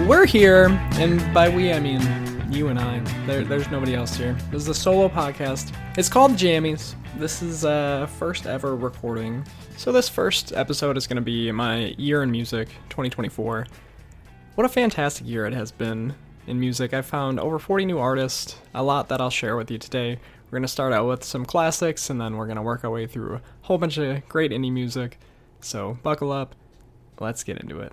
we're here, and by we I mean you and I. There's nobody else here. This is a solo podcast. It's called Jammies. This is first ever recording. So this first episode is going to be my year in music, 2024. What a fantastic year it has been in music. I found over 40 new artists, a lot that I'll share with you today. We're going to start out with some classics, and then we're going to work our way through a whole bunch of great indie music. So buckle up. Let's get into it.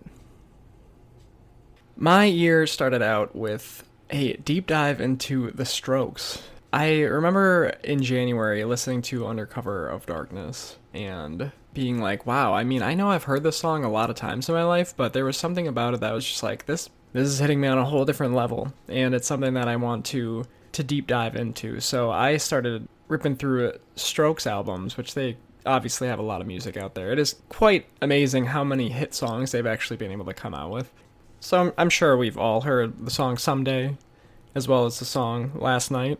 My year started out with a deep dive into The Strokes. I remember in January listening to Undercover of Darkness and being like, wow, I mean, I know I've heard this song a lot of times in my life, but there was something about it that was just like, this is hitting me on a whole different level, and it's something that I want to deep dive into. So I started ripping through Strokes albums, which they obviously have a lot of music out there. It is quite amazing how many hit songs they've actually been able to come out with. So I'm sure we've all heard the song Someday, as well as the song Last Night.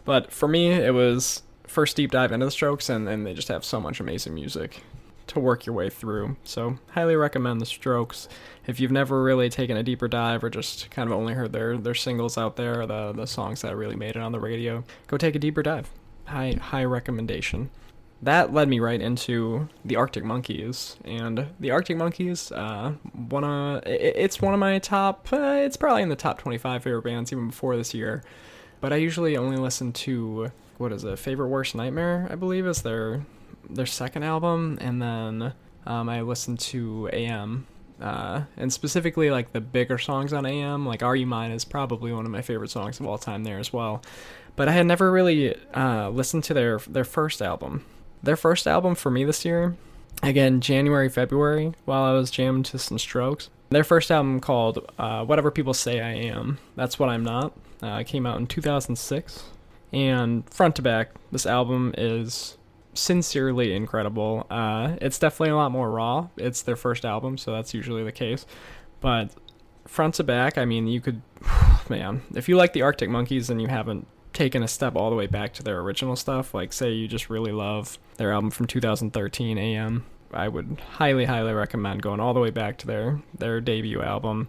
But for me, it was first deep dive into the Strokes, and they just have so much amazing music to work your way through. So highly recommend the Strokes. If you've never really taken a deeper dive or just kind of only heard their singles out there, the songs that really made it on the radio, go take a deeper dive. High recommendation. That led me right into the Arctic Monkeys, and the Arctic Monkeys, it's one of my top, it's probably in the top 25 favorite bands even before this year, but I usually only listen to, Favorite Worst Nightmare, I believe, is their second album, and then I listen to AM, and specifically like the bigger songs on AM, like Are You Mine is probably one of my favorite songs of all time there as well, but I had never really listened to their first album. Their first album for me this year, again, January, February, while I was jamming to some Strokes. Their first album called Whatever People Say I Am, That's What I'm Not, came out in 2006. And front to back, this album is sincerely incredible. It's definitely a lot more raw. It's their first album, so that's usually the case. But front to back, I mean, you could, man, if you like the Arctic Monkeys and you haven't taken a step all the way back to their original stuff, like say you just really love their album from 2013, AM, I would highly recommend going all the way back to their debut album.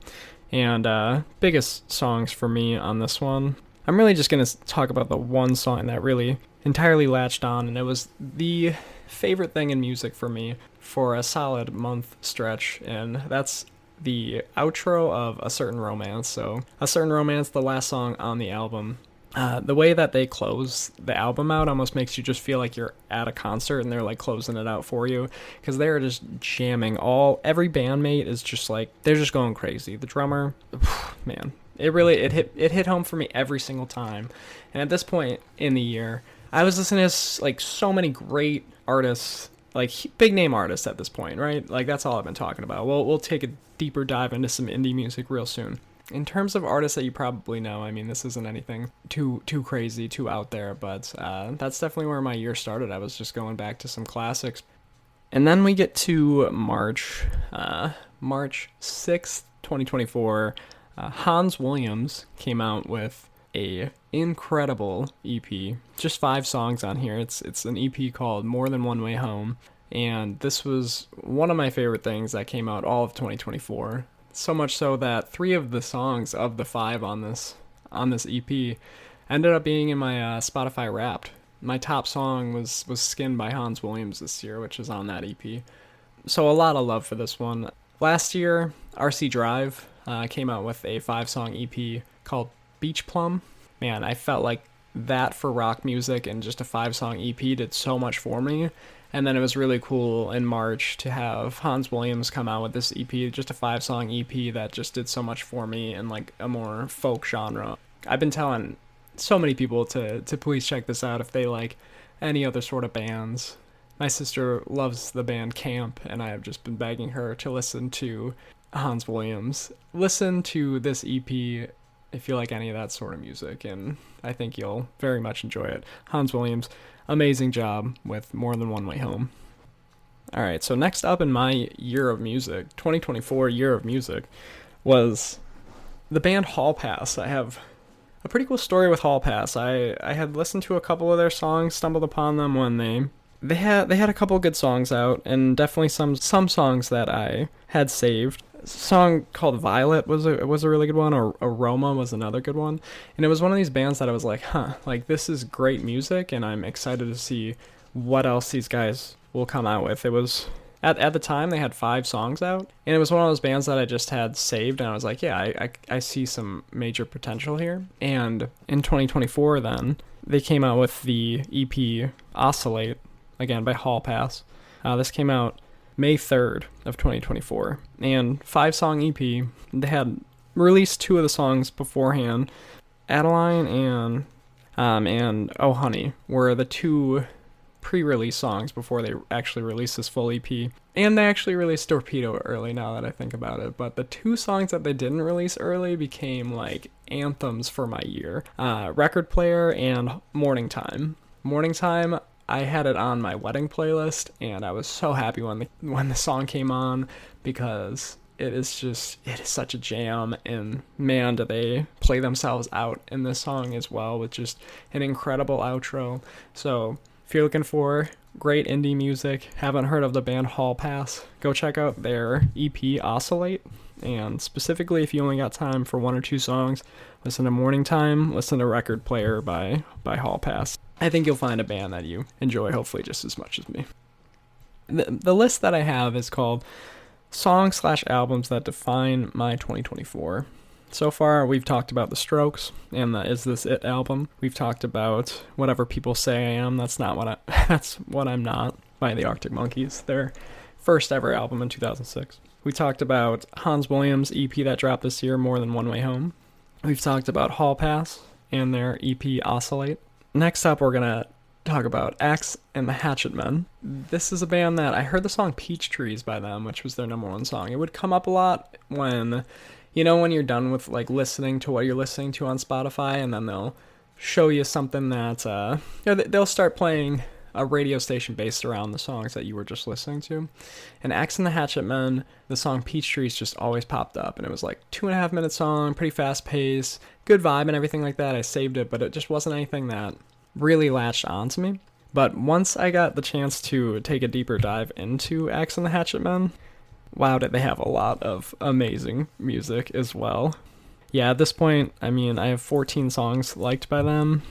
And biggest songs for me on this one, I'm really just going to talk about the one song that really entirely latched on, and it was the favorite thing in music for me for a solid month stretch, and that's the outro of A Certain Romance. So A Certain Romance, the last song on the album, the way that they close the album out almost makes you just feel like you're at a concert and they're like closing it out for you, because they're just jamming. Every bandmate is just like, they're just going crazy. The drummer, man, it hit home for me every single time. And at this point in the year, I was listening to like so many great artists, like big name artists at this point, right? Like that's all I've been talking about. We'll take a deeper dive into some indie music real soon. In terms of artists that you probably know, I mean, this isn't anything too crazy, too out there, but that's definitely where my year started. I was just going back to some classics. And then we get to March 6th, 2024. Hans Williams came out with a incredible EP. Just 5 songs on here. It's an EP called More Than One Way Home. And this was one of my favorite things that came out all of 2024. So much so that 3 of the songs of the 5 on this EP ended up being in my Spotify Wrapped. My top song was Skin by Hans Williams this year, which is on that EP. So a lot of love for this one. Last year, RC Drive came out with a 5-song EP called Beach Plum. Man, I felt like that for rock music and just a 5-song EP did so much for me. And then it was really cool in March to have Hans Williams come out with this EP, just a 5-song EP that just did so much for me in like a more folk genre. I've been telling so many people to please check this out if they like any other sort of bands. My sister loves the band Camp, and I have just been begging her to listen to Hans Williams. Listen to this EP if you like any of that sort of music, and I think you'll very much enjoy it. Hans Williams, amazing job with More Than One Way Home. Alright, so next up in my year of music, 2024 year of music, was the band Hall Pass. I have a pretty cool story with Hall Pass. I had listened to a couple of their songs, stumbled upon them when they had a couple good songs out, and definitely some songs that I had saved. song called Violet was a really good one, or Aroma was another good one. And it was one of these bands that I was like, like this is great music, and I'm excited to see what else these guys will come out with. It was at the time they had 5 songs out, and it was one of those bands that I just had saved, and I was like, yeah, I see some major potential here. And in 2024, then they came out with the EP Oscillate, again by Hall Pass. This came out May 3rd of 2024, and 5-song EP. They had released 2 of the songs beforehand. Adeline and Oh Honey were the 2 pre-release songs before they actually released this full EP. And they actually released Torpedo early, now that I think about it. But the 2 songs that they didn't release early became like anthems for my year. Record Player and Morning Time. Morning Time, I had it on my wedding playlist, and I was so happy when the song came on, because it is such a jam, and man, do they play themselves out in this song as well, with just an incredible outro. So if you're looking for great indie music, haven't heard of the band Hall Pass, go check out their EP Oscillate. And specifically, if you only got time for 1 or 2 songs, listen to Morning Time, listen to Record Player by Hall Pass. I think you'll find a band that you enjoy, hopefully just as much as me. The list that I have is called songs/albums that define my 2024. So far, we've talked about The Strokes and the Is This It album. We've talked about Whatever People Say I Am, That's What I'm Not by the Arctic Monkeys, their first ever album in 2006. We talked about Hans Williams' EP that dropped this year, More Than One Way Home. We've talked about Hall Pass and their EP Oscillate. Next up, we're going to talk about Axe and the Hatchet Men. This is a band that I heard the song Peach Trees by them, which was their number 1 song. It would come up a lot when you're done with like listening to what you're listening to on Spotify, and then they'll show you something that they'll start playing a radio station based around the songs that you were just listening to. And Axe and the Hatchet Men, the song Peach Trees just always popped up, and it was like 2.5-minute song, pretty fast paced, good vibe and everything like that. I saved it, but it just wasn't anything that really latched onto me. But once I got the chance to take a deeper dive into Axe and the Hatchet Men, wow, did they have a lot of amazing music as well. Yeah, at this point, I have 14 songs liked by them.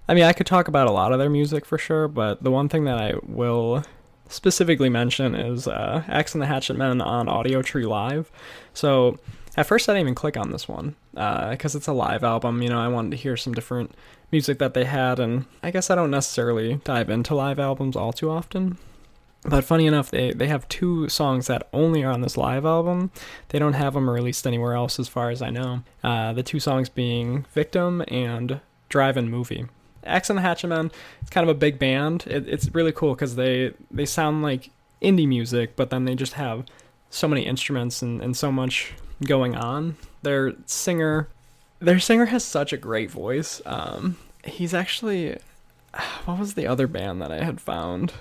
I could talk about a lot of their music for sure, but the one thing that I will specifically mention is Axe and the Hatchet Men on Audio Tree Live. So at first I didn't even click on this one because it's a live album. I wanted to hear some different music that they had, and I guess I don't necessarily dive into live albums all too often. But funny enough, they have 2 songs that only are on this live album. They don't have them released anywhere else as far as I know. The 2 songs being Victim and Drive-In Movie. Axe and the Hatchet Men, it's kind of a big band. It's really cool because they sound like indie music, but then they just have so many instruments and so much going on. Their singer has such a great voice. He's actually, what was the other band that I had found?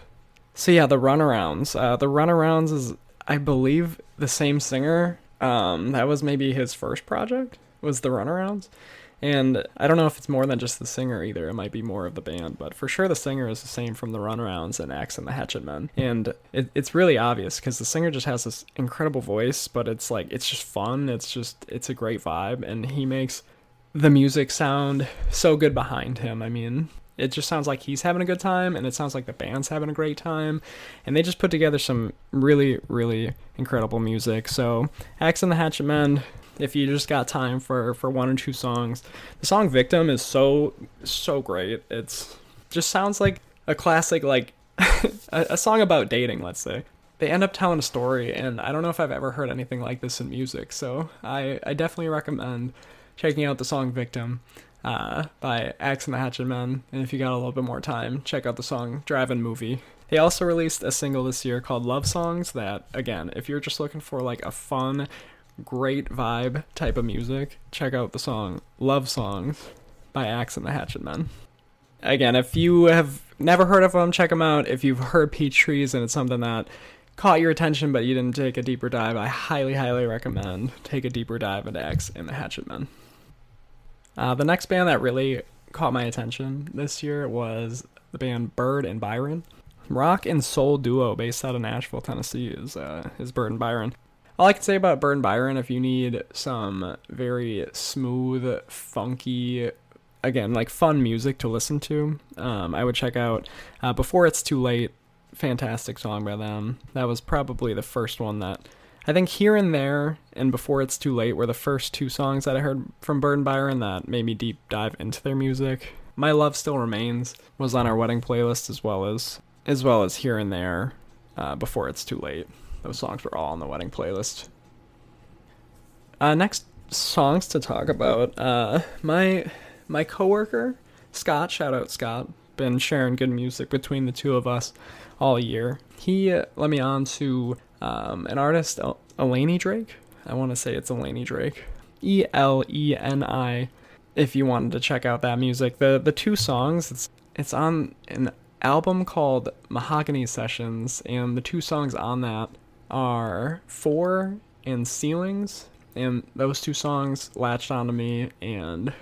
So yeah, the Runarounds. The Runarounds is, I believe, the same singer. That was maybe his first project, was the Runarounds. And I don't know if it's more than just the singer either. It might be more of the band, but for sure the singer is the same from the Runarounds and Axe and the Hatchet Men. And it's really obvious because the singer just has this incredible voice, but it's just fun. It's a great vibe, and he makes the music sound so good behind him. It just sounds like he's having a good time, and it sounds like the band's having a great time, and they just put together some really, really incredible music. So Axe and the Hatchet Men, if you just got time for 1 or 2 songs. The song Victim is so great. It's just sounds like a classic, like a song about dating, let's say. They end up telling a story, and I don't know if I've ever heard anything like this in music, so I definitely recommend checking out the song Victim by Axe and the Hatchet Men, and if you got a little bit more time, check out the song Drive-In Movie. They also released a single this year called Love Songs that, again, if you're just looking for like a fun, great vibe type of music, check out the song Love Songs by Axe and the Hatchet Men. Again, if you have never heard of them, check them out. If you've heard Peach Trees and it's something that caught your attention but you didn't take a deeper dive, I highly, highly recommend take a deeper dive into Axe and the Hatchet Men. The next band that really caught my attention this year was the band Bird and Byron. Rock and soul duo based out of Nashville, Tennessee is Bird and Byron. All I can say about Burn Byron, if you need some very smooth, funky, again, like fun music to listen to, I would check out Before It's Too Late. Fantastic song by them. That was probably the first one that I think Here and There and Before It's Too Late were the first two songs that I heard from Burn Byron that made me deep dive into their music. My Love Still Remains was on our wedding playlist as well as Here and There, Before It's Too Late. Those songs were all on the wedding playlist. Next songs to talk about. My coworker, Scott, shout out Scott, been sharing good music between the two of us all year. He let me on to an artist, Eleni Drake. I want to say it's Eleni Drake. Eleni. If you wanted to check out that music. The two songs, it's on an album called Mahogany Sessions, and the two songs on that are For and Ceilings, and those two songs latched onto me, and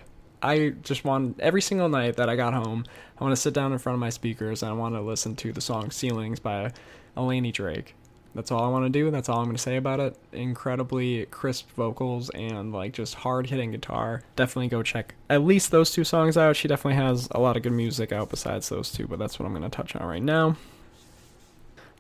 I just want, every single night that I got home, I want to sit down in front of my speakers and I want to listen to the song Ceilings by Eleni Drake. That's all I want to do. That's all I'm going to say about it. Incredibly crisp vocals and like just hard-hitting guitar. Definitely go check at least those two songs out. She definitely has a lot of good music out besides those two, but that's what I'm going to touch on right now.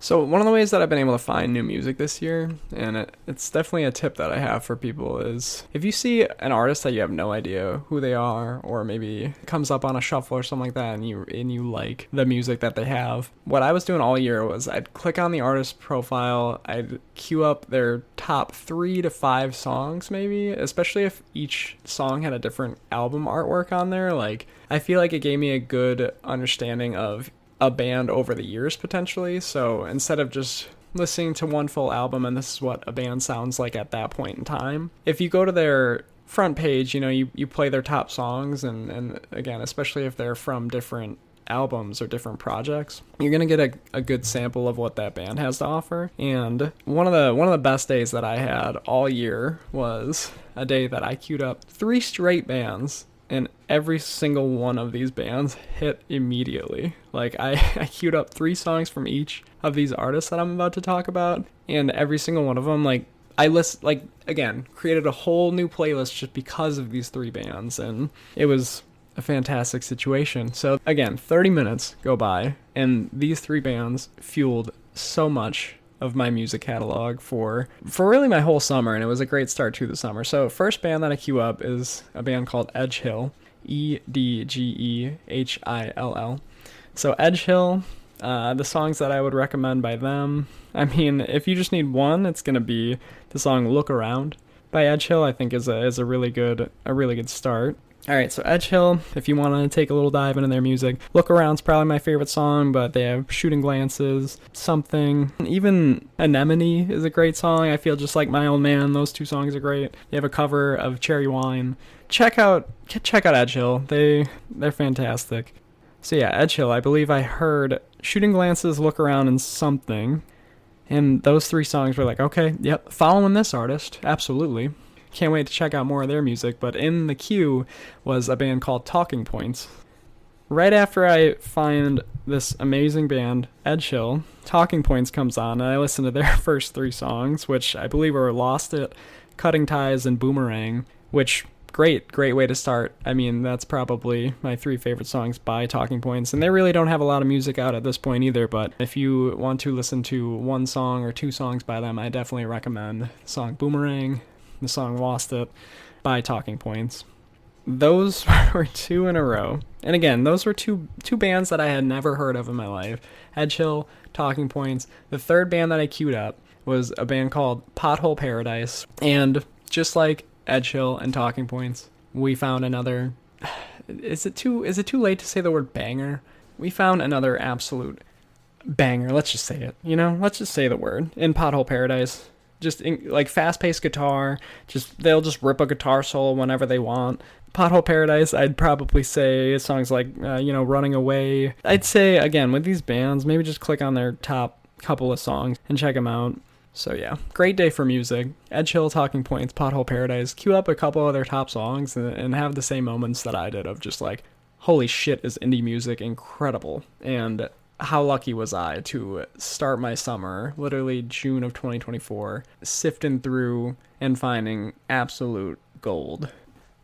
So one of the ways that I've been able to find new music this year, and it's definitely a tip that I have for people, is if you see an artist that you have no idea who they are, or maybe it comes up on a shuffle or something like that, and you like the music that they have, what I was doing all year was I'd click on the artist profile, I'd queue up their top 3 to 5 songs maybe, especially if each song had a different album artwork on there. Like, I feel like it gave me a good understanding of a band over the years potentially. So instead of just listening to one full album and this is what a band sounds like at that point in time, if you go to their front page, you play their top songs, and again, especially if they're from different albums or different projects, you're gonna get a good sample of what that band has to offer. And one of the best days that I had all year was a day that I queued up 3 straight bands, and every single one of these bands hit immediately. Like, I queued up 3 songs from each of these artists that I'm about to talk about, and every single one of them, like, created a whole new playlist just because of these 3 bands, and it was a fantastic situation. So again, 30 minutes go by, and these 3 bands fueled so much of my music catalog for really my whole summer, and it was a great start to the summer. So first band that I queue up is a band called Edge Hill, Edgehill. So Edge Hill, the songs that I would recommend by them, I mean, if you just need one, it's gonna be the song Look Around by Edge Hill. I think is a really good start. Alright, so Edge Hill, if you want to take a little dive into their music, Look Around's probably my favorite song, but they have Shooting Glances, Something, even Anemone is a great song. I feel just like My Old Man. Those 2 songs are great. They have a cover of Cherry Wine. Check out Edge Hill. They're fantastic. So yeah, Edge Hill, I believe I heard Shooting Glances, Look Around, and Something, and those 3 songs were like, okay, yep, following this artist, absolutely. Can't wait to check out more of their music. But in the queue was a band called Talking Points. Right after I find this amazing band, Edge Hill, Talking Points comes on, and I listen to their first 3 songs, which I believe were Lost It, Cutting Ties, and Boomerang, which, great way to start. I mean, that's probably my 3 favorite songs by Talking Points, and they really don't have a lot of music out at this point either, but if you want to listen to 1 song or 2 songs by them, I definitely recommend the song Boomerang, the song Lost It by Talking Points. Those were 2 in a row. And again, those were two bands that I had never heard of in my life. Edge Hill, Talking Points. The third band that I queued up was a band called Pothole Paradise. And just like Edge Hill and Talking Points, we found another... Is it too late to say the word banger? We found another absolute banger. Let's just say it. Let's just say the word. In Pothole Paradise. Just like fast-paced guitar, they'll just rip a guitar solo whenever they want. Pothole Paradise, I'd probably say songs like Running Away. I'd say, again, with these bands, maybe just click on their top couple of songs and check them out. So yeah, great day for music. Edge Hill, Talking Points, Pothole Paradise. Queue up a couple of their top songs and have the same moments that I did of just like, holy shit, is indie music incredible. And how lucky was I to start my summer, literally June of 2024, sifting through and finding absolute gold.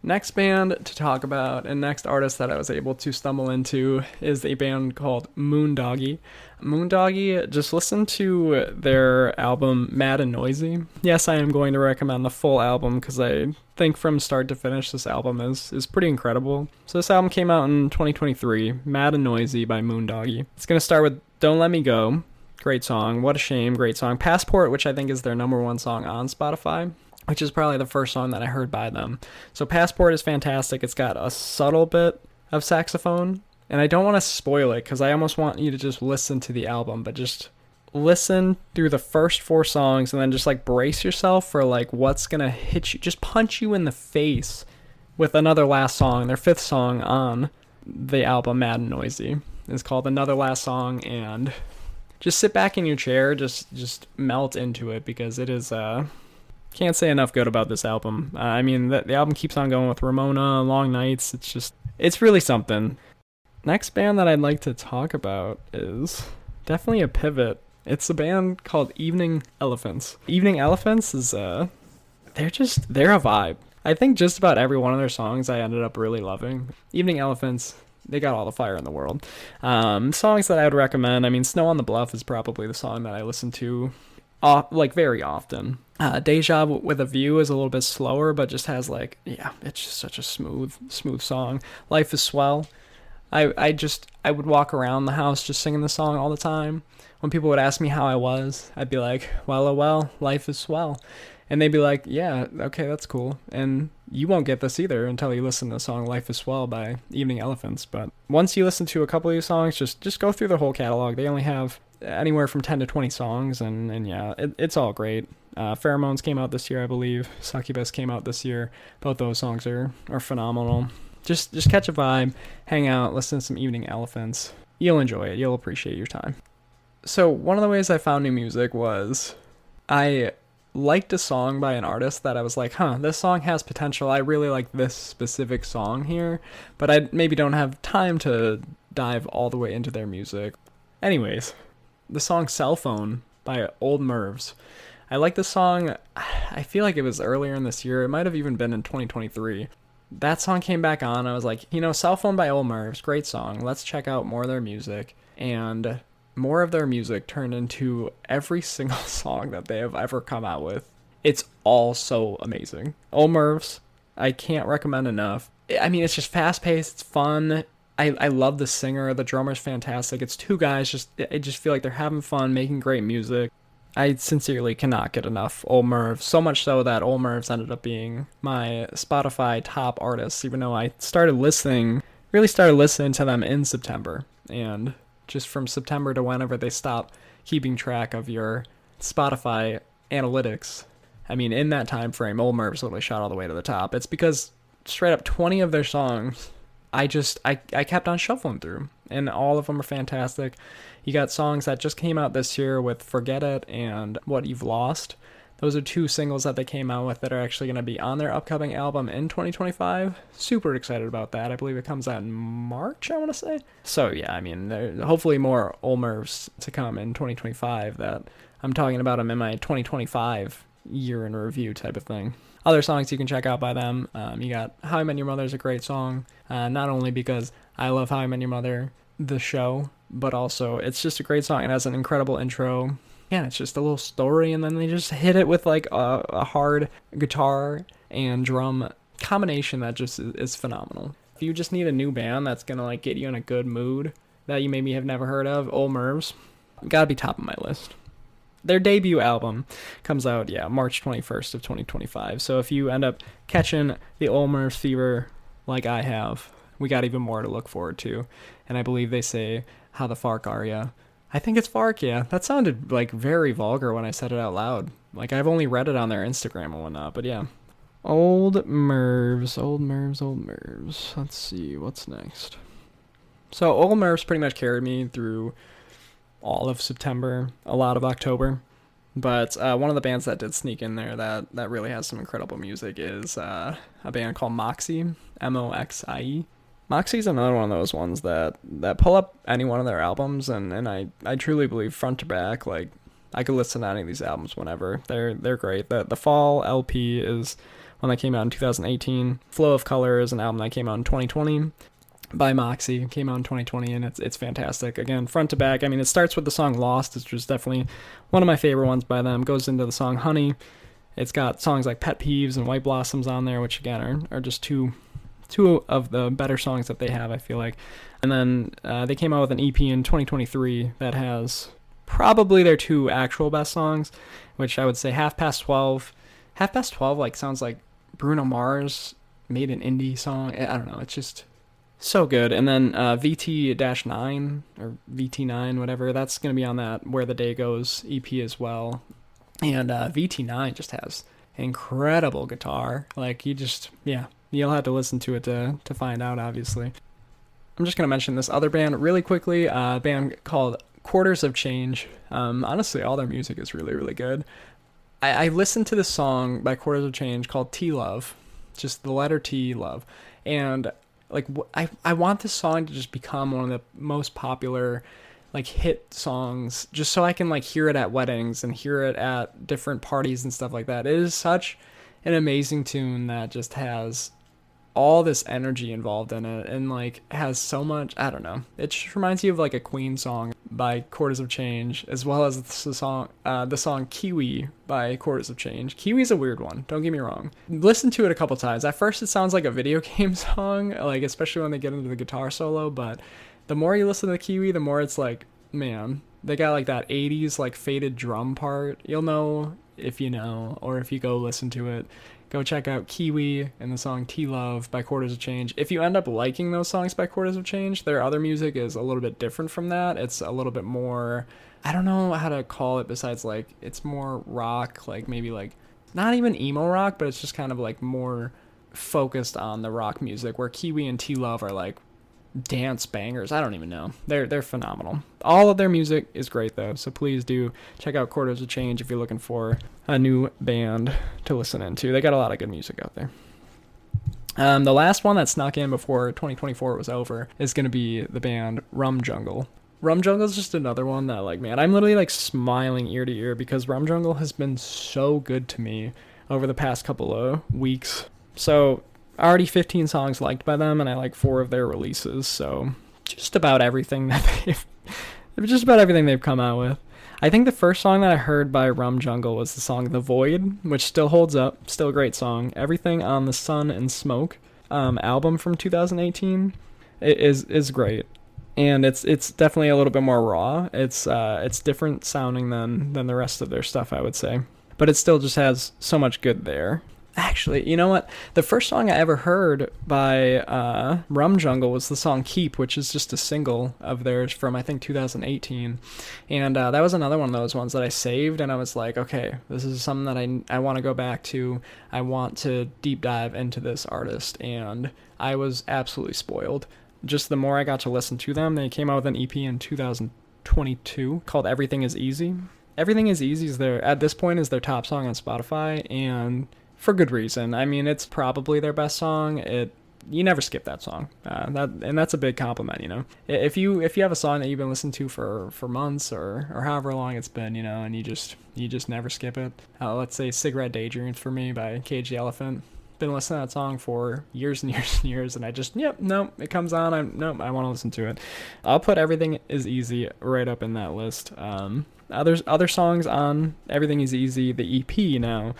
Next band to talk about and next artist that I was able to stumble into is a band called Moondoggie. Moondoggie, just listen to their album Mad and Noisy. Yes, I am going to recommend the full album because I think from start to finish this album is pretty incredible. So this album came out in 2023, Mad and Noisy by Moondoggie. It's going to start with Don't Let Me Go. Great song. What a Shame. Great song. Passport, which I think is their number one song on Spotify, which is probably the first song that I heard by them. So Passport is fantastic. It's got a subtle bit of saxophone, and I don't want to spoil it because I almost want you to just listen to the album, but just listen through the first 4 songs and then just like brace yourself for like what's going to hit you, just punch you in the face with another last song. Their 5th song on the album, Mad and Noisy, is called Another Last Song, and just sit back in your chair, just melt into it because it is can't say enough good about this album. I mean, the album keeps on going with Ramona, Long Nights. It's really something. Next band that I'd like to talk about is definitely a pivot. It's a band called Evening Elephants. Evening Elephants is, they're a vibe. I think just about every one of their songs I ended up really loving. Evening Elephants, they got all the fire in the world. Songs that I would recommend, I mean, Snow on the Bluff is probably the song that I listen to very often. Deja with a View is a little bit slower, but just has it's just such a smooth song. Life is Swell. I would walk around the house just singing the song all the time. When people would ask me how I was, I'd be like, well, life is swell. And they'd be like, yeah, okay, that's cool. And you won't get this either until you listen to the song Life is Swell by Evening Elephants. But once you listen to a couple of these songs, just go through the whole catalog. They only have anywhere from 10 to 20 songs, and yeah, it's all great. Pheromones came out this year, I believe. Succubus came out this year. Both those songs are phenomenal. Just catch a vibe, hang out, listen to some Evening Elephants. You'll enjoy it. You'll appreciate your time. So one of the ways I found new music was I liked a song by an artist that I was like, this song has potential. I really like this specific song here, but I maybe don't have time to dive all the way into their music. Anyways, the song Cell Phone by Old Mervs. I like this song. I feel like it was earlier in this year. It might have even been in 2023. That song came back on. I was like, Cell Phone by Old Mervs, great song. Let's check out more of their music. And more of their music turned into every single song that they have ever come out with. It's all so amazing. Old Mervs, I can't recommend enough. I mean, it's just fast-paced. It's fun. I love the singer. The drummer's fantastic. It's 2 guys. I just feel like they're having fun, making great music. I sincerely cannot get enough Old Mervs. So much so that Old Mervs ended up being my Spotify top artists, even though I really started listening to them in September. And just from September to whenever they stop keeping track of your Spotify analytics, I mean, in that time frame, Old Mervs literally shot all the way to the top. It's because straight up 20 of their songs, I kept on shuffling through, and all of them are fantastic. You got songs that just came out this year with Forget It and What You've Lost. Those are 2 singles that they came out with that are actually going to be on their upcoming album in 2025. Super excited about that. I believe it comes out in March, I want to say. So yeah, I mean, hopefully more Old Mervs to come in 2025 that I'm talking about them in my 2025 year in review type of thing. Other songs you can check out by them. You got How I Met Your Mother is a great song. Not only because I love How I Met Your Mother, the show, but also it's just a great song. It has an incredible intro. Yeah, it's just a little story, and then they just hit it with like a hard guitar and drum combination that just is phenomenal. If you just need a new band that's gonna like get you in a good mood that you maybe have never heard of, Old Mervs gotta be top of my list. Their debut album comes out, March 21st of 2025. So if you end up catching the Old Mervs fever like I have, we got even more to look forward to. And I believe they say, how the fark are ya? I think it's fark, yeah. That sounded like very vulgar when I said it out loud. Like I've only read it on their Instagram and whatnot, but yeah. Old Mervs. Let's see, what's next? So Old Mervs pretty much carried me through all of September, a lot of October. But one of the bands that did sneak in there that really has some incredible music is a band called Moxie, Moxie. Moxie's another one of those ones that pull up any one of their albums, and I truly believe front to back, like, I could listen to any of these albums whenever. They're great. The Fall LP is one that came out in 2018. Flow of Color is an album that came out in 2020 by Moxie. It came out in 2020, and it's fantastic. Again, front to back. I mean, it starts with the song Lost, which is definitely one of my favorite ones by them. Goes into the song Honey. It's got songs like Pet Peeves and White Blossoms on there, which again are just two of the better songs that they have, I feel like. And then they came out with an EP in 2023 that has probably their two actual best songs, which I would say Half Past 12. Half Past 12 like sounds like Bruno Mars made an indie song. I don't know, it's just so good. And then VT-9 or VT9, whatever, that's going to be on that Where the Day Goes EP as well. And VT9 just has incredible guitar. Like, you'll have to listen to it to find out, obviously. I'm just going to mention this other band really quickly, a band called Quarters of Change. Honestly, all their music is really, really good. I listened to this song by Quarters of Change called T-Love, just the letter T, love. And like, I want this song to just become one of the most popular like hit songs, just so I can like hear it at weddings and hear it at different parties and stuff like that. It is such an amazing tune that just has all this energy involved in it, and like has so much, I don't know, it just reminds you of like a Queen song by Quarters of Change, as well as the song Kiwi by Quarters of Change. Kiwi's a weird one, don't get me wrong. Listen to it a couple times. At first it sounds like a video game song, like especially when they get into the guitar solo, but the more you listen to the Kiwi, the more it's like, man, they got like that 80s like faded drum part. You'll know if you know, or if you go listen to it. Go check out Kiwi and the song T-Love by Quarters of Change. If you end up liking those songs by Quarters of Change, their other music is a little bit different from that. It's a little bit more, I don't know how to call it besides like, it's more rock, like maybe like, not even emo rock, but it's just kind of like more focused on the rock music, where Kiwi and T-Love are like dance bangers. I don't even know. They're phenomenal. All of their music is great though, so please do check out Quarters of Change if you're looking for a new band to listen into. They got a lot of good music out there. The last one that snuck in before 2024 was over is going to be the band Rum Jungle. Rum Jungle is just another one that, like, man, I'm literally like smiling ear to ear because Rum Jungle has been so good to me over the past couple of weeks. So already 15 songs liked by them, and I like 4 of their releases, so just about everything they've come out with. I think the first song that I heard by Rum Jungle was the song The Void, which still holds up, still a great song. Everything on the Sun and Smoke album from 2018 is great, and it's definitely a little bit more raw. It's different sounding than the rest of their stuff, I would say, but it still just has so much good there. Actually, you know what? The first song I ever heard by Rum Jungle was the song Keep, which is just a single of theirs from, I think, 2018. And that was another one of those ones that I saved, and I was like, okay, this is something that I want to go back to. I want to deep dive into this artist, and I was absolutely spoiled. Just the more I got to listen to them, they came out with an EP in 2022 called Everything Is Easy. Everything Is Easy is at this point is their top song on Spotify, and for good reason. I mean, it's probably their best song. You never skip that song. That's a big compliment, you know. If you have a song that you've been listening to for months or however long it's been, you know, and you just never skip it. Let's say Cigarette Daydreams for me by Cage the Elephant. Been listening to that song for years and years and years, and I just, it comes on. I want to listen to it. I'll put Everything Is Easy right up in that list. Other songs on Everything Is Easy, the EP now,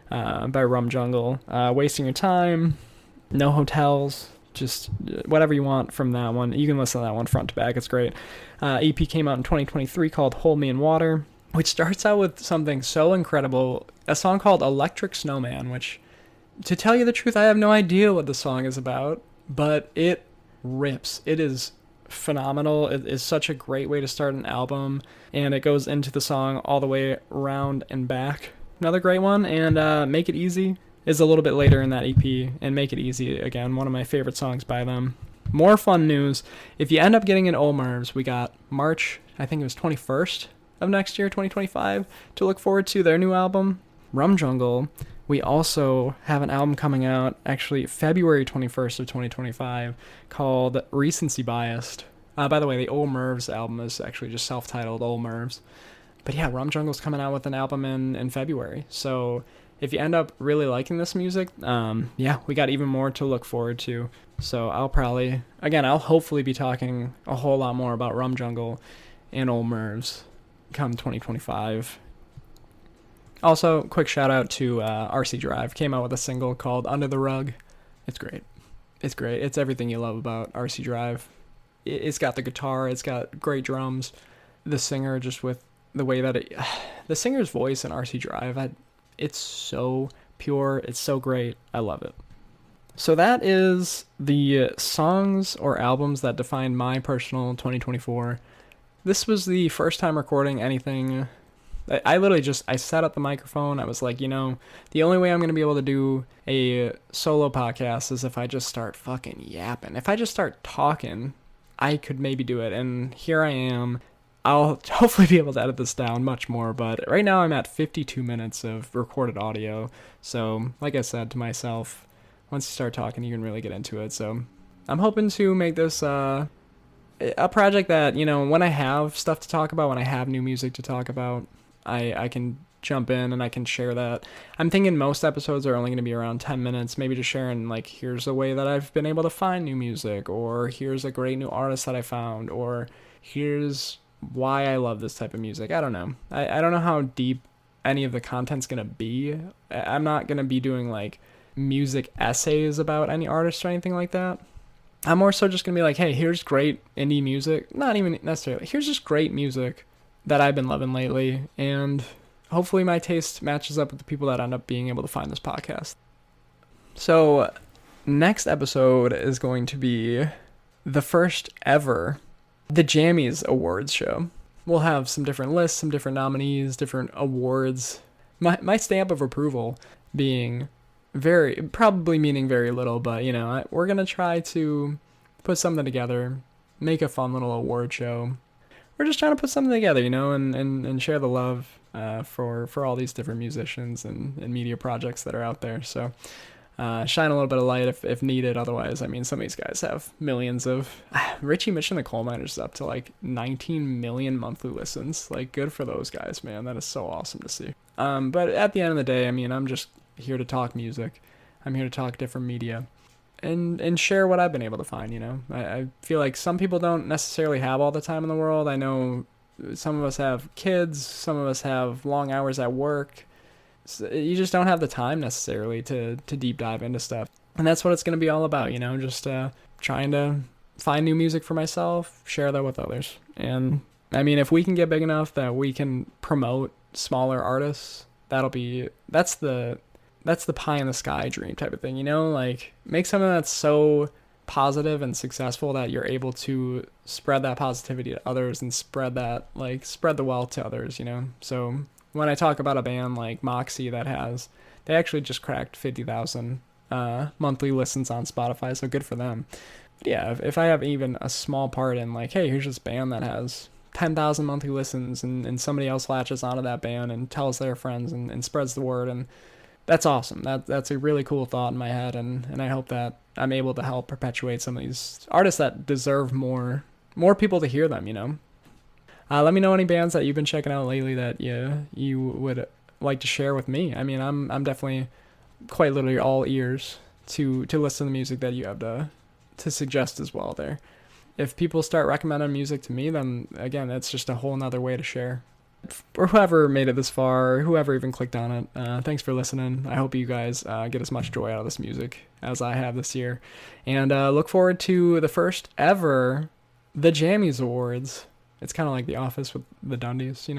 by Rum Jungle, Wasting Your Time, No Hotels, just whatever you want from that one. You can listen to that one front to back, it's great. EP came out in 2023 called Hold Me in Water, which starts out with something so incredible, a song called Electric Snowman, which, to tell you the truth, I have no idea what the song is about, but it rips. It is phenomenal. It is such a great way to start an album, and it goes into the song all the way around and back. Another great one. And Make It Easy is a little bit later in that EP, and Make It Easy, again, one of my favorite songs by them. More fun news. If you end up getting an Omar's, we got March, I think it was 21st of next year, 2025, to look forward to their new album. Rum Jungle We also have an album coming out, actually February 21st of 2025, called Recency Biased. By the way, the Old Mervs album is actually just self-titled Old Mervs. But yeah, Rum Jungle's coming out with an album in February. So if you end up really liking this music, yeah, we got even more to look forward to. So I'll hopefully be talking a whole lot more about Rum Jungle and Old Mervs come 2025. Also, quick shout out to RC Drive. Came out with a single called Under the Rug. It's great. It's great. It's everything you love about RC Drive. It's got the guitar. It's got great drums. The singer, just with the way that the singer's voice in RC Drive, it's so pure. It's so great. I love it. So that is the songs or albums that defined my personal 2024. This was the first time recording anything. I literally I set up the microphone. I was like, the only way I'm going to be able to do a solo podcast is if I just start fucking yapping. If I just start talking, I could maybe do it. And here I am. I'll hopefully be able to edit this down much more, but right now I'm at 52 minutes of recorded audio. So, like I said to myself, once you start talking, you can really get into it. So, I'm hoping to make this a project that, when I have stuff to talk about, when I have new music to talk about, I can jump in and I can share that. I'm thinking most episodes are only going to be around 10 minutes, maybe just sharing, like, here's a way that I've been able to find new music, or here's a great new artist that I found, or here's why I love this type of music. I don't know. I don't know how deep any of the content's going to be. I'm not going to be doing, like, music essays about any artist or anything like that. I'm more so just going to be like, hey, here's great indie music. Not even necessarily. Here's just great music that I've been loving lately, and hopefully my taste matches up with the people that end up being able to find this podcast. So, next episode is going to be the first ever The Jammies Awards show. We'll have some different lists, some different nominees, different awards. My stamp of approval being probably meaning very little, but, we're going to try to put something together, make a fun little award show. We're just trying to put something together, and share the love for all these different musicians and media projects that are out there. So shine a little bit of light if needed. Otherwise, some of these guys have millions of... Richie Mitch and the Coal Miners is up to like 19 million monthly listens. Like, good for those guys, man. That is so awesome to see. But at the end of the day, I'm just here to talk music. I'm here to talk different media. And share what I've been able to find, I feel like some people don't necessarily have all the time in the world. I know some of us have kids, some of us have long hours at work. So you just don't have the time necessarily to deep dive into stuff. And that's what it's going to be all about, just trying to find new music for myself, share that with others. And if we can get big enough that we can promote smaller artists, that's the pie in the sky dream type of thing, like make something that's so positive and successful that you're able to spread that positivity to others and spread the wealth to others, So when I talk about a band like Moxie they actually just cracked 50,000 monthly listens on Spotify, so good for them. But yeah, if I have even a small part in like, hey, here's this band that has 10,000 monthly listens and somebody else latches onto that band and tells their friends and spreads the word, and that's awesome. That's a really cool thought in my head, and I hope that I'm able to help perpetuate some of these artists that deserve more people to hear them, Let me know any bands that you've been checking out lately that you would like to share with me. I'm definitely quite literally all ears to listen to the music that you have to suggest as well there. If people start recommending music to me, then again, that's just a whole nother way to share. Or whoever made it this far, whoever even clicked on it, thanks for listening. I hope you guys get as much joy out of this music as I have this year. And look forward to the first ever The Jammies Awards. It's kind of like The Office with the Dundies,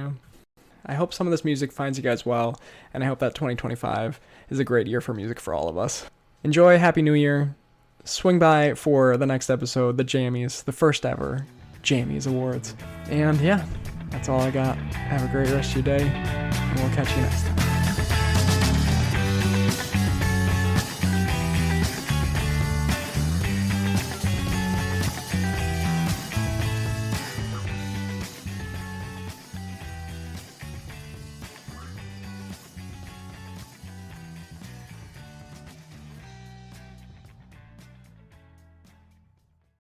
I hope some of this music finds you guys well, and I hope that 2025 is a great year for music for all of us. Enjoy, Happy New Year. Swing by for the next episode, The Jammies, the first ever Jammies Awards. And yeah, that's all I got. Have a great rest of your day, and we'll catch you next time.